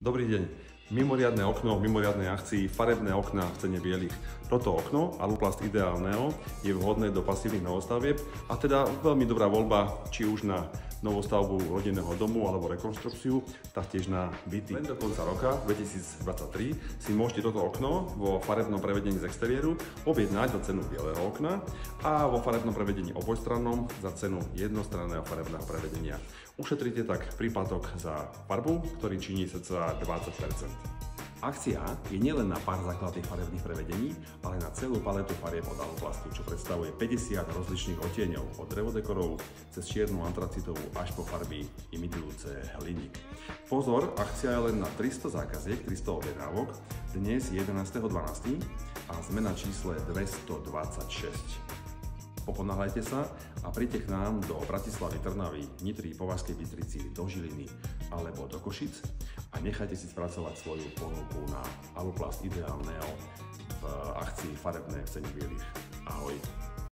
Dobrý deň. Mimoriadne okno v mimoriadnej akcii farebné okná v cene bielých. Toto okno, Aluplast Ideal Neo, je vhodné do pasívnych novostavieb a teda veľmi dobrá voľba či už na novostavbu rodinného domu alebo rekonštrukciu, taktiež na byty. Len do konca roka 2023 si môžete toto okno vo farebnom prevedení z exteriéru objednať za cenu bieleho okna a vo farebnom prevedení obojstrannom za cenu jednostranného farebného prevedenia. Ušetríte tak príplatok za farbu, ktorý činí cca 20%. Akcia je nielen na pár základných farebných prevedení, ale na celú paletu farieb od Aluplastu, čo predstavuje 50 rozličných odtieňov, od drevodekorov cez čiernu antracitovú až po farby imitujúce hliník. Pozor, akcia je len na 300 zákaziek, 300 objednávok, dnes 11.12. a sme na čísle 226. Poponáhľajte sa a príďte k nám do Bratislavy, Trnavy, Nitry, Považskej Bystrici, do Žiliny alebo do Košic a nechajte si spracovať svoju ponuku na Aluplast Ideal Neo v akcii farebné v cene bielých. Ahoj!